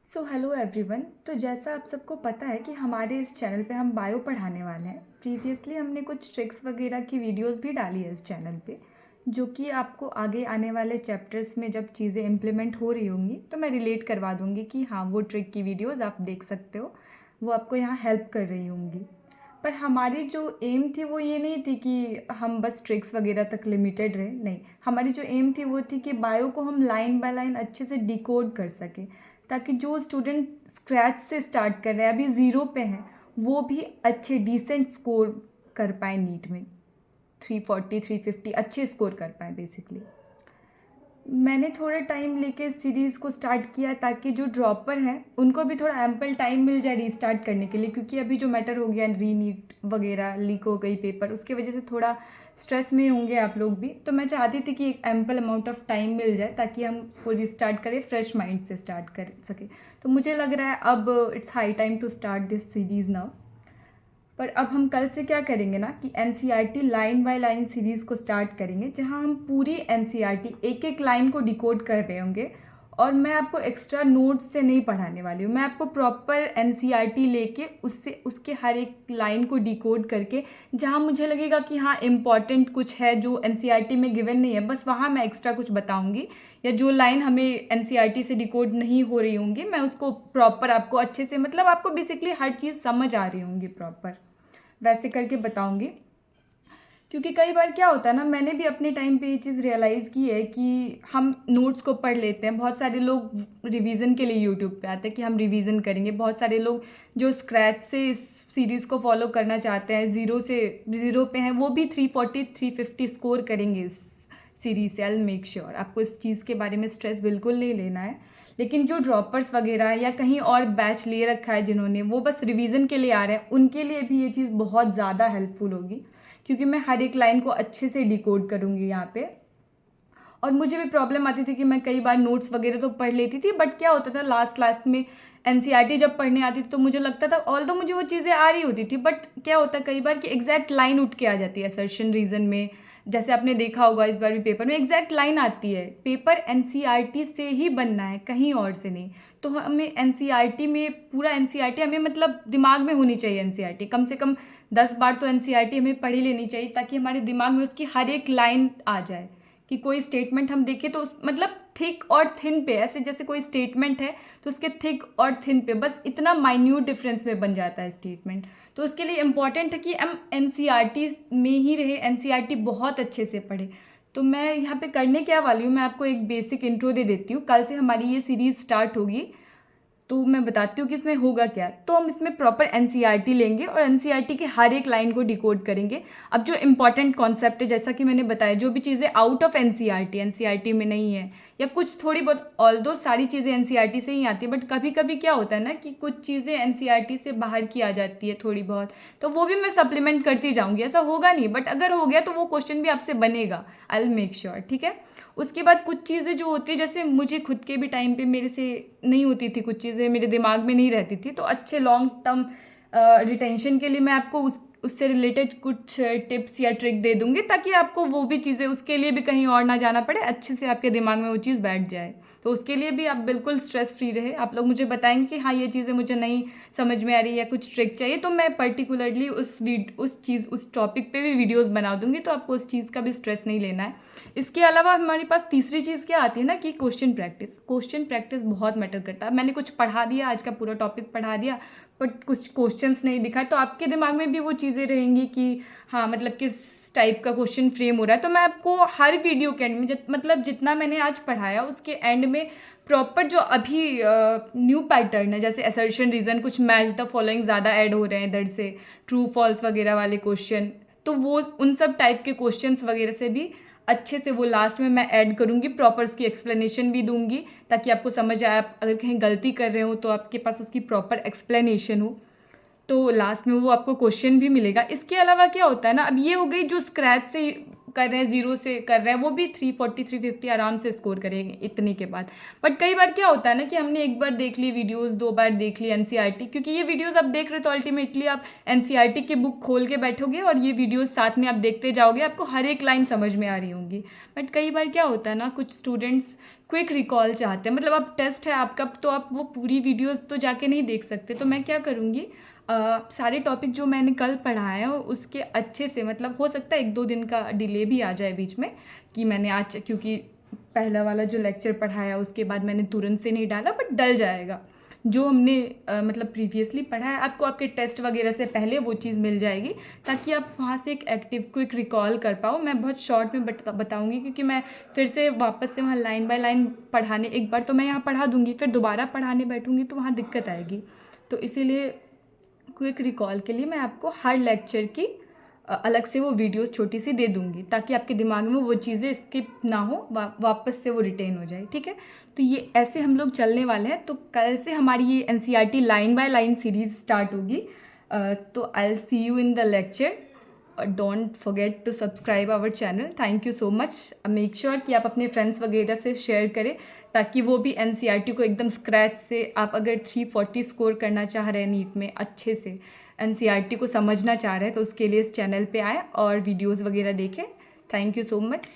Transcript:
So hello everyone. तो जैसा आप सबको पता है कि हमारे इस चैनल पे हम बायो पढ़ाने वाले हैं। प्रीवियसली हमने कुछ ट्रिक्स वगैरह की वीडियोस भी डाली है इस चैनल पे, जो कि आपको आगे आने वाले चैप्टर्स में जब चीज़ें इम्प्लीमेंट हो रही होंगी तो मैं रिलेट करवा दूँगी कि हाँ, वो ट्रिक की वीडियोज़ आप देख सकते हो, वो आपको यहाँ हेल्प कर रही होंगी। पर हमारी जो एम थी वो ये नहीं थी कि हम बस ट्रिक्स वगैरह तक लिमिटेड रहे, नहीं। हमारी जो एम थी वो थी कि बायो को हम लाइन बाय लाइन अच्छे से डिकोड कर सकें, ताकि जो स्टूडेंट स्क्रैच से स्टार्ट कर रहे हैं, अभी ज़ीरो पे हैं, वो भी अच्छे डिसेंट स्कोर कर पाए नीट में। 340 350 अच्छे स्कोर कर पाए बेसिकली। मैंने थोड़ा टाइम लेके सीरीज़ को स्टार्ट किया ताकि जो ड्रॉपर हैं उनको भी थोड़ा एम्पल टाइम मिल जाए रीस्टार्ट करने के लिए, क्योंकि अभी जो मैटर हो गया री नीट वगैरह लीक हो गई पेपर, उसकी वजह से थोड़ा स्ट्रेस में होंगे आप लोग भी। तो मैं चाहती थी कि एक एम्पल अमाउंट ऑफ टाइम मिल जाए ताकि हम उसको रिस्टार्ट करें, फ्रेश माइंड से स्टार्ट कर सके। तो मुझे लग रहा है अब it's high time to start this series now. पर अब हम कल से क्या करेंगे ना कि NCERT line by line series को स्टार्ट करेंगे, जहां हम पूरी एनसीईआरटी एक एक लाइन को डिकोड कर रहे होंगे। और मैं आपको एक्स्ट्रा नोट्स से नहीं पढ़ाने वाली हूँ, मैं आपको प्रॉपर एनसीईआरटी लेके उससे उसके हर एक लाइन को डिकोड करके, जहाँ मुझे लगेगा कि हाँ इम्पॉर्टेंट कुछ है जो एनसीईआरटी में गिवन नहीं है, बस वहाँ मैं एक्स्ट्रा कुछ बताऊँगी। या जो लाइन हमें एनसीईआरटी से डिकोड नहीं हो रही होंगी, मैं उसको प्रॉपर आपको अच्छे से, मतलब आपको बेसिकली हर चीज़ समझ आ रही होंगी प्रॉपर, वैसे करके बताऊंगी। क्योंकि कई बार क्या होता है ना, मैंने भी अपने टाइम पे ये चीज़ रियलाइज़ की है कि हम नोट्स को पढ़ लेते हैं। बहुत सारे लोग रिवीजन के लिए यूट्यूब पे आते हैं कि हम रिवीजन करेंगे। बहुत सारे लोग जो स्क्रैच से इस सीरीज़ को फॉलो करना चाहते हैं, ज़ीरो पे हैं, वो भी 340 350 स्कोर करेंगे इस सीरीज़ से। आई विल मेक श्योर, आपको इस चीज़ के बारे में स्ट्रेस बिल्कुल नहीं लेना है। लेकिन जो ड्रॉपर्स वगैरह या कहीं और बैच ले रखा है जिन्होंने, वो बस रिवीजन के लिए आ रहे हैं, उनके लिए भी ये चीज़ बहुत ज़्यादा हेल्पफुल होगी, क्योंकि मैं हर एक लाइन को अच्छे से डिकोड करूँगी यहाँ पे। और मुझे भी प्रॉब्लम आती थी कि मैं कई बार नोट्स वगैरह तो पढ़ लेती थी, बट क्या होता था लास्ट में एनसीईआरटी जब पढ़ने आती थी तो मुझे लगता था, ऑल्दो मुझे वो चीज़ें आ रही होती थी, बट क्या होता है कई बार कि एग्जैक्ट लाइन उठ के आ जाती है असर्शन रीजन में। जैसे आपने देखा होगा इस बार भी पेपर में एग्जैक्ट लाइन आती है। पेपर एनसीईआरटी से ही बनना है, कहीं और से नहीं। तो हमें एनसीईआरटी में पूरा एनसीईआरटी हमें, मतलब दिमाग में होनी चाहिए एनसीईआरटी। कम से कम 10 बार तो एनसीईआरटी हमें पढ़ी लेनी चाहिए, ताकि हमारे दिमाग में उसकी हर एक लाइन आ जाए। कि कोई स्टेटमेंट हम देखें तो उस, मतलब थिक और थिन पे, ऐसे जैसे कोई स्टेटमेंट है तो उसके थिक और थिन पे बस इतना माइन्यूट डिफरेंस में बन जाता है स्टेटमेंट। तो उसके लिए इम्पॉर्टेंट है कि हम एनसीईआरटी में ही रहे, एनसीईआरटी बहुत अच्छे से पढ़े। तो मैं यहाँ पे करने क्या वाली हूँ, मैं आपको एक बेसिक इंट्रो दे देती हूँ। कल से हमारी ये सीरीज़ स्टार्ट होगी, तो मैं बताती हूँ कि इसमें होगा क्या। तो हम इसमें प्रॉपर एनसीईआरटी लेंगे और एनसीईआरटी के हर एक लाइन को डिकोड करेंगे। अब जो इंपॉर्टेंट कॉन्सेप्ट है, जैसा कि मैंने बताया, जो भी चीज़ें आउट ऑफ एनसीईआरटी में नहीं है, या कुछ थोड़ी बहुत, ऑल्दो सारी चीज़ें एनसीईआरटी से ही आती है, बट कभी कभी क्या होता है ना कि कुछ चीज़ें एनसीईआरटी से बाहर की आ जाती है थोड़ी बहुत, तो वो भी मैं सप्लीमेंट करती जाऊँगी। ऐसा होगा नहीं, बट अगर हो गया तो वो क्वेश्चन भी आपसे बनेगा, आई विल मेक श्योर, ठीक है। उसके बाद कुछ चीज़ें जो होती है, जैसे मुझे खुद के भी टाइम पे मेरे से नहीं होती थी, कुछ चीज़ें मेरे दिमाग में नहीं रहती थी, तो अच्छे लॉन्ग टर्म रिटेंशन के लिए मैं आपको उससे रिलेटेड कुछ टिप्स या ट्रिक दे दूंगी, ताकि आपको वो भी चीज़ें, उसके लिए भी कहीं और ना जाना पड़े, अच्छे से आपके दिमाग में वो चीज़ बैठ जाए। तो उसके लिए भी आप बिल्कुल स्ट्रेस फ्री रहे। आप लोग मुझे बताएंगे कि हाँ ये चीज़ें मुझे नहीं समझ में आ रही, या कुछ ट्रिक चाहिए, तो मैं पर्टिकुलरली उस टॉपिक पे भी वीडियोस बना दूंगी, तो आपको उस चीज़ का भी स्ट्रेस नहीं लेना है। इसके अलावा हमारे पास तीसरी चीज़ क्या आती है ना कि क्वेश्चन प्रैक्टिस बहुत मैटर करता है। मैंने कुछ पढ़ा दिया, आज का पूरा टॉपिक पढ़ा दिया, बट कुछ क्वेश्चंस नहीं दिखाए, तो आपके दिमाग में भी वो चीज़ें रहेंगी कि हाँ मतलब किस टाइप का क्वेश्चन फ्रेम हो रहा है। तो मैं आपको हर वीडियो के एंड में मतलब जितना मैंने आज पढ़ाया उसके एंड में प्रॉपर जो अभी न्यू पैटर्न है, जैसे असर्शन रीजन, कुछ मैच द फॉलोइंग ज़्यादा ऐड हो रहे हैं इधर से, ट्रू फॉल्स वगैरह वाले क्वेश्चन, तो वो उन सब टाइप के क्वेश्चंस वगैरह से भी अच्छे से वो लास्ट में मैं ऐड करूँगी, प्रॉपर उसकी एक्सप्लेनेशन भी दूंगी, ताकि आपको समझ आए। आप अगर कहीं गलती कर रहे हो तो आपके पास उसकी प्रॉपर एक्सप्लेनेशन हो, तो लास्ट में वो आपको क्वेश्चन भी मिलेगा। इसके अलावा क्या होता है ना, अब ये हो गई जो स्क्रैच से कर रहे हैं, जीरो से कर रहे हैं, वो भी 340 350 आराम से स्कोर करेंगे इतने के बाद। बट कई बार क्या होता है ना कि हमने एक बार देख ली वीडियोस, 2 बार देख ली एनसीईआरटी, क्योंकि ये वीडियोस आप देख रहे हो तो अल्टीमेटली आप एनसीईआरटी की बुक खोल के बैठोगे और ये वीडियोस साथ में आप देखते जाओगे, आपको हर एक लाइन समझ में आ रही होंगी। बट कई बार क्या होता है ना, कुछ स्टूडेंट्स क्विक रिकॉल चाहते हैं, मतलब अब टेस्ट है आपका तो आप वो पूरी वीडियोस तो जाके नहीं देख सकते, तो मैं क्या करूँगी, सारे टॉपिक जो मैंने कल पढ़ाए हैं उसके अच्छे से, मतलब हो सकता है 1-2 दिन का डिले भी आ जाए बीच में कि मैंने आज, क्योंकि पहला वाला जो लेक्चर पढ़ाया उसके बाद मैंने तुरंत से नहीं डाला, बट डल जाएगा। जो हमने मतलब प्रीवियसली पढ़ा है आपको आपके टेस्ट वगैरह से पहले वो चीज़ मिल जाएगी, ताकि आप वहाँ से एक एक्टिव क्विक रिकॉल कर पाओ। मैं बहुत शॉर्ट में बताऊँगी, क्योंकि मैं फिर से वापस से वहाँ लाइन बाय लाइन पढ़ाने, एक बार तो मैं यहाँ पढ़ा दूँगी, फिर दोबारा पढ़ाने बैठूँगी तो वहाँ दिक्कत आएगी। तो इसीलिए क्विक रिकॉल के लिए मैं आपको हर लेक्चर की अलग से वो वीडियोस छोटी सी दे दूँगी, ताकि आपके दिमाग में वो चीज़ें स्किप ना हो, वापस से वो रिटेन हो जाए, ठीक है। तो ये ऐसे हम लोग चलने वाले हैं। तो कल से हमारी ये NCERT line by line series start होगी। तो I will see you in the lecture. Don't forget to subscribe our channel. Thank you so much. Make sure कि आप अपने फ्रेंड्स वगैरह से शेयर करें, ताकि वो भी NCERT को एकदम स्क्रैच से, आप अगर 340 स्कोर करना चाह रहे हैं नीट में अच्छे से, NCERT को समझना चाह रहे हैं, तो उसके लिए इस चैनल पे आएँ और वीडियोज़ वगैरह देखें। Thank you so much.